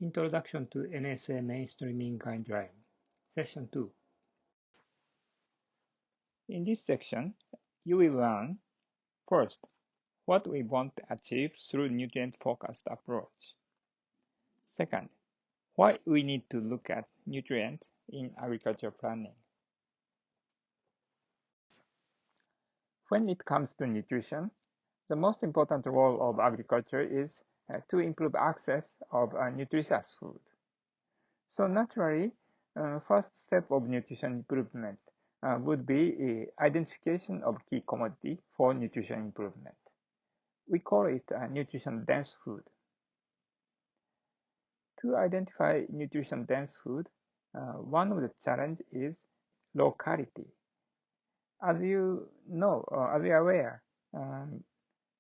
Introduction to NSA Mainstreaming Guideline, Session 2. In this section, you will learn, first, what we want to achieve through nutrient-focused approach. Second, why we need to look at nutrients in agriculture planning. When it comes to nutrition, the most important role of agriculture is to improve access of nutritious food. So naturally, first step of nutrition improvement would be identification of key commodity for nutrition improvement. We call it nutrition-dense food. To identify nutrition-dense food, one of the challenges is locality. As you know, as you are aware,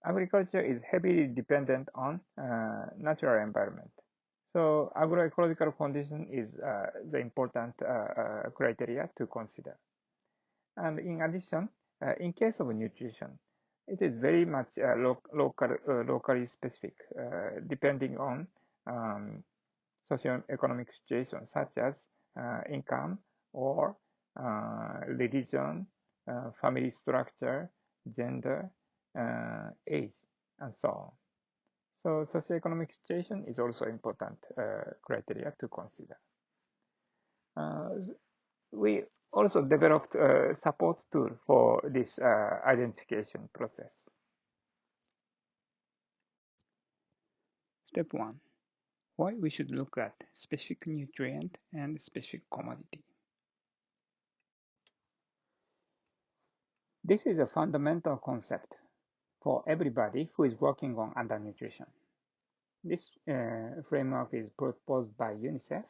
agriculture is heavily dependent on natural environment. So agroecological condition is the important criteria to consider. And in addition, in case of nutrition, it is very much locally specific, depending on socioeconomic situations such as income or religion, family structure, gender, age, and so on. So socioeconomic situation is also important criteria to consider. We also developed a support tool for this identification process. Step 1. Why we should look at specific nutrient and specific commodity. This is a fundamental concept for everybody who is working on undernutrition. This framework is proposed by UNICEF.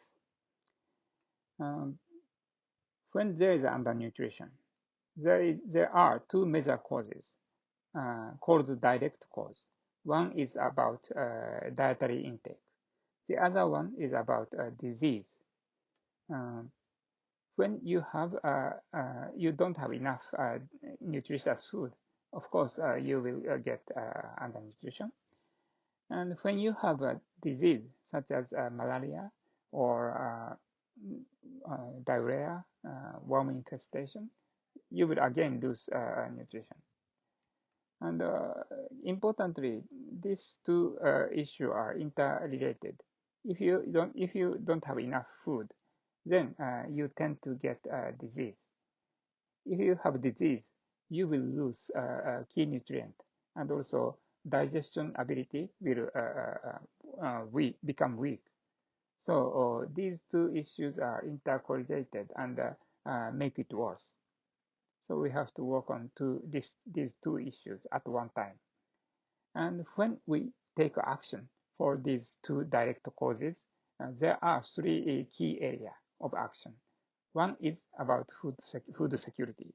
When there is undernutrition, there are two major causes called direct cause. One is about dietary intake. The other one is about disease. When you have you don't have enough nutritious food, of course you will get undernutrition. And when you have a disease such as malaria or diarrhea, worm infestation, you will again lose nutrition. And importantly, these two issues are interrelated. If you don't have enough food, then you tend to get disease. If you have disease, you will lose key nutrient, and also digestion ability will become weak. So these two issues are intercorrelated and make it worse. So we have to work on these two issues at one time. And when we take action for these two direct causes, there are three key areas of action. One is about food security.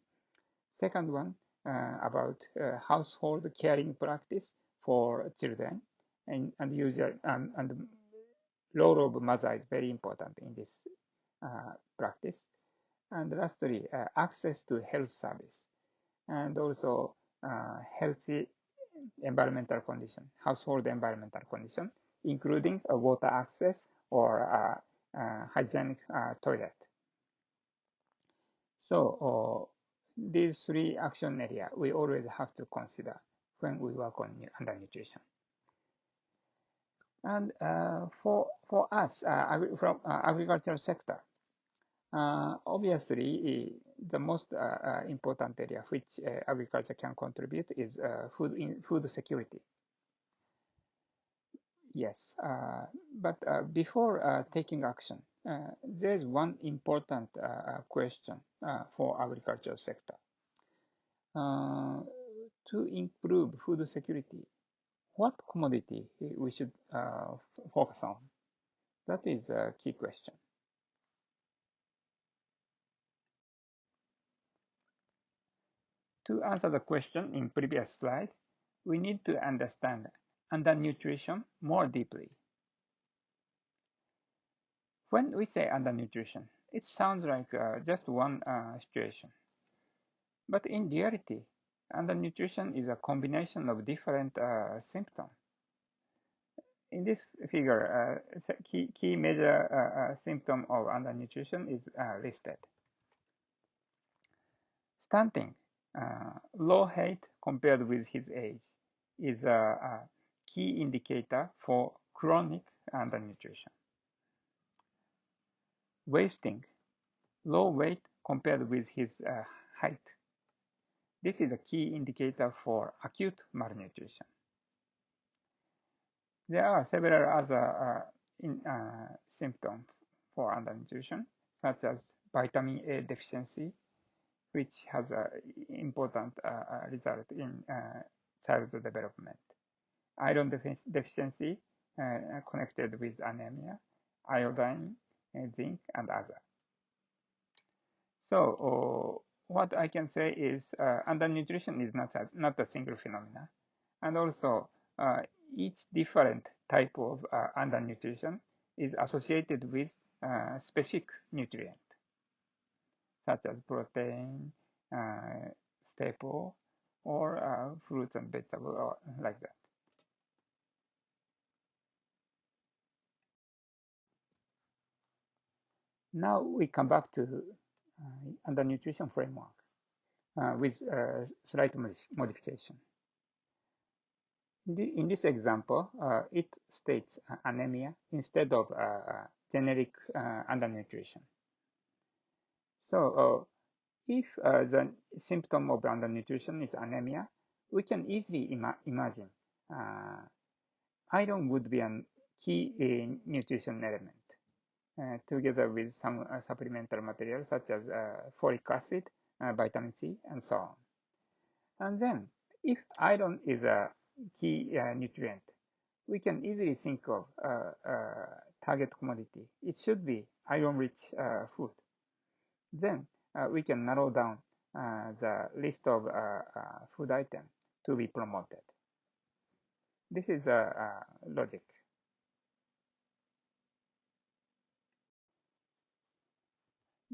Second one about household caring practice for children, and role of mother is very important in this practice. And lastly, access to health service, and also healthy environmental condition, household environmental condition, including water access or hygienic toilet. So these three action areas we always have to consider when we work on undernutrition. And for us from agricultural sector, obviously the most important area which agriculture can contribute is food security. Yes, but before taking action, there is one important question for agriculture sector. To improve food security, what commodity we should focus on? That is a key question. To answer the question in previous slide, we need to understand undernutrition more deeply. When we say undernutrition, it sounds like just one situation. But in reality, undernutrition is a combination of different symptoms. In this figure, key major symptom of undernutrition is listed. Stunting, low height compared with his age, is a key indicator for chronic undernutrition. Wasting, low weight compared with his height. This is a key indicator for acute malnutrition. There are several other symptoms for undernutrition, such as vitamin A deficiency, which has an important result in childhood development. Iron deficiency connected with anemia, iodine, zinc, and others. So what I can say is undernutrition is not a single phenomena, and also each different type of undernutrition is associated with specific nutrient, such as protein, staple, or fruits and vegetables, or like that. Now we come back to undernutrition framework with slight modification. In this example, it states anemia instead of generic undernutrition. So if the symptom of undernutrition is anemia, we can easily imagine iron would be a key nutrition element together with some supplemental materials such as folic acid, vitamin C, and so on. And then, if iron is a key nutrient, we can easily think of target commodity. It should be iron-rich food. Then we can narrow down the list of food items to be promoted. This is logic.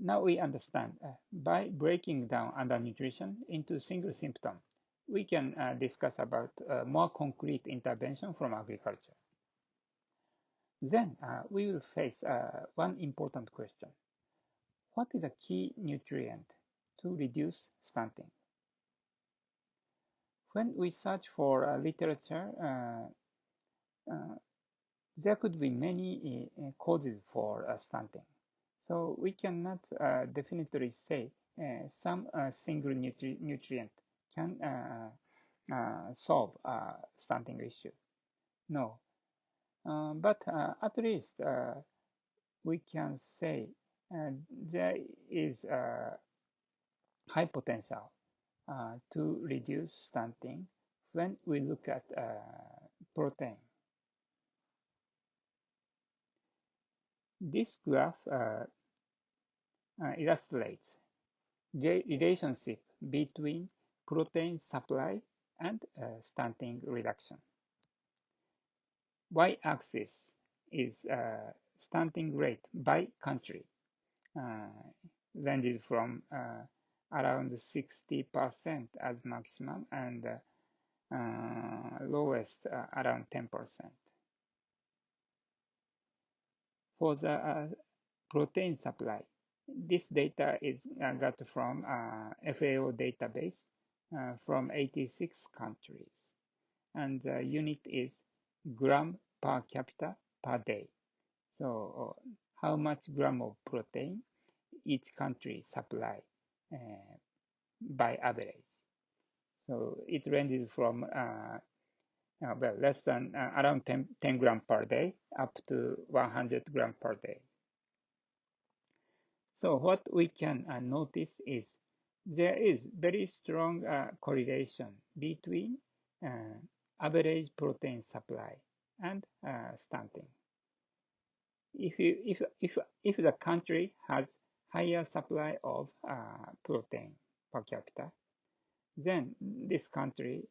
Now we understand by breaking down undernutrition into single symptom, we can discuss about more concrete intervention from agriculture. Then we will face one important question. What is a key nutrient to reduce stunting? When we search for literature, there could be many causes for stunting. So we cannot definitely say some single nutrient can solve stunting issue. No, but at least we can say there is high potential to reduce stunting when we look at protein. This graph illustrates the relationship between protein supply and stunting reduction. Y-axis is stunting rate by country, ranges from around 60% as maximum and lowest around 10%. For the protein supply, this data is got from FAO database from 86 countries, and the unit is gram per capita per day. So how much gram of protein each country supply by average. So it ranges from less than around 10 gram per day up to 100 gram per day. So what we can notice is there is very strong correlation between average protein supply and stunting. If the country has higher supply of protein per capita, then this country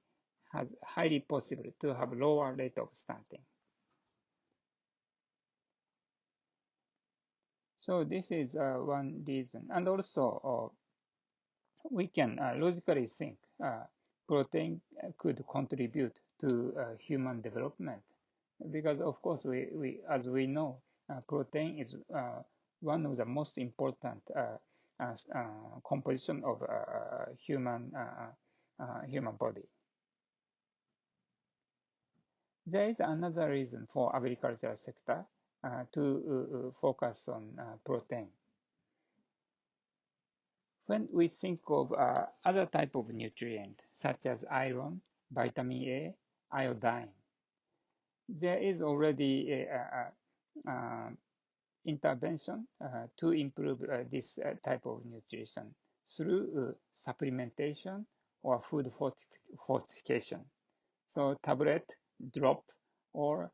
has highly possible to have lower rate of stunting. So this is one reason, and also we can logically think protein could contribute to human development because of course as we know, protein is one of the most important composition of human body. There is another reason for agricultural sector to focus on protein. When we think of other type of nutrient such as iron, vitamin A, iodine, there is already intervention to improve this type of nutrition through supplementation or food fortification. So tablet, drop, or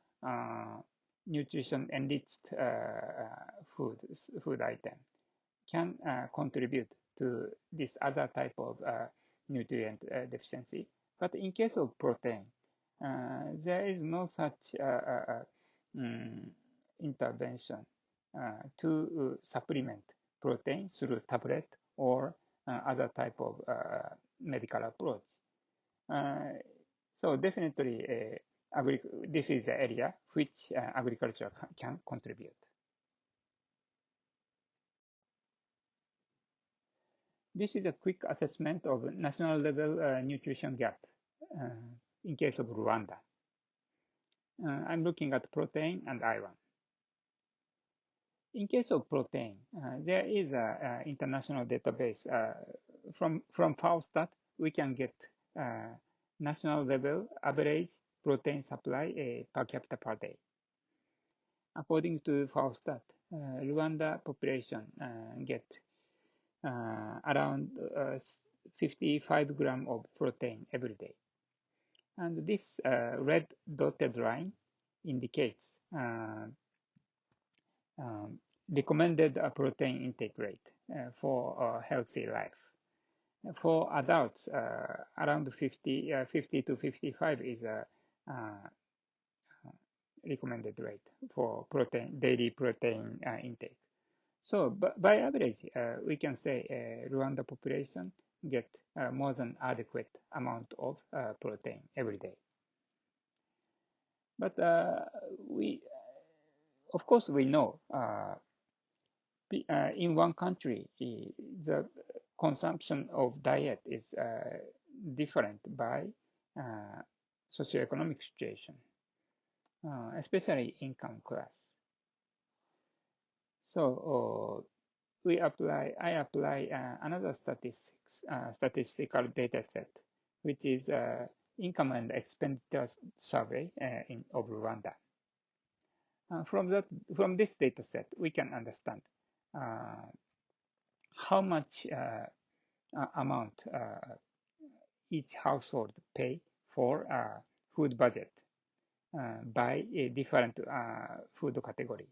nutrition enriched food item can contribute to this other type of nutrient deficiency. But in case of protein, there is no such intervention to supplement protein through tablet or other type of medical approach. So definitely, this is the area which agriculture can contribute. This is a quick assessment of national level nutrition gap in case of Rwanda. I'm looking at protein and iron. In case of protein, there is an international database. From FAOstat, we can get national level average protein supply per capita per day. According to FAOstat, Rwanda population get around 55 grams of protein every day. And this red dotted line indicates recommended protein intake rate for healthy life. For adults, around 50 to 55 is a recommended rate for daily protein intake. So by average, we can say Rwanda population get more than adequate amount of protein every day. But of course, we know in one country, the consumption of diet is different by socioeconomic situation, especially income class. So I apply another statistical data set, which is income and expenditure survey of Rwanda. From this data set, we can understand how much amount each household pay for food budget by a different food category.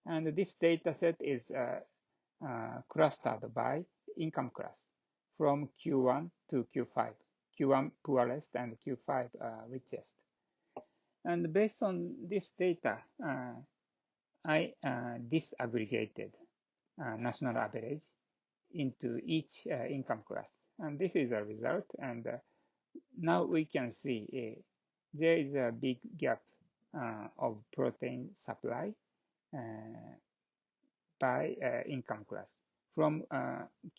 And this data set is clustered by income class from Q1 to Q5, Q1 poorest and Q5 richest. And based on this data, I disaggregated national average into each income class. And this is a result. And now we can see there is a big gap of protein supply by income class. From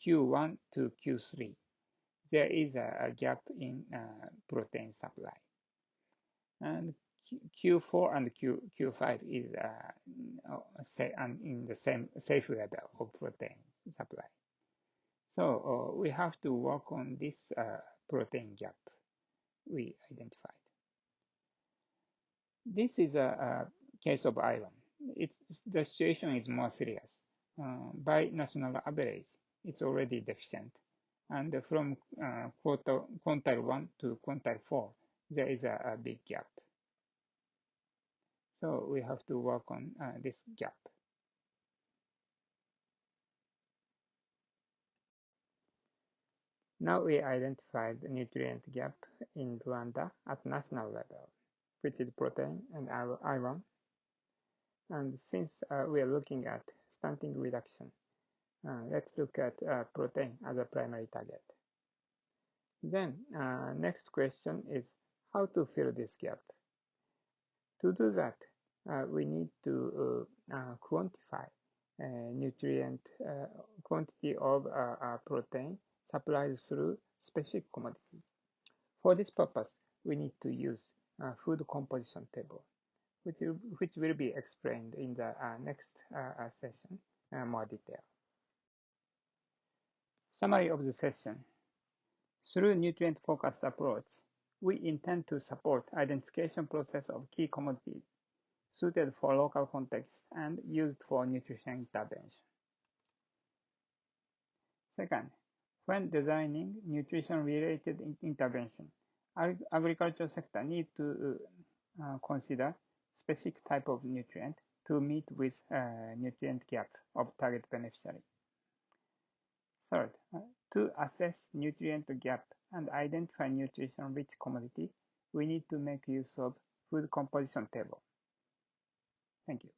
Q1 to Q3, there is a gap in protein supply. And Q4 and Q5 is in the same safe level of protein supply. So we have to work on this protein gap we identified. This is a case of iron. The situation is more serious. By national average, it's already deficient. And from quintile 1 to quintile 4, there is a big gap. So we have to work on this gap. Now we identified the nutrient gap in Rwanda at national level, which is protein and iron. And since we are looking at stunting reduction, let's look at protein as a primary target. Then next question is how to fill this gap. To do that, we need to quantify nutrient quantity of protein supplied through specific commodity. For this purpose, we need to use food composition table, which will be explained in the next session more detail. Summary of the session. Through nutrient-focused approach, we intend to support identification process of key commodities suited for local context and used for nutrition intervention. Second, when designing nutrition-related intervention, agriculture sector need to consider specific type of nutrient to meet with nutrient gap of target beneficiary. Third, to assess nutrient gap and identify nutrition-rich commodity, we need to make use of food composition table. Thank you.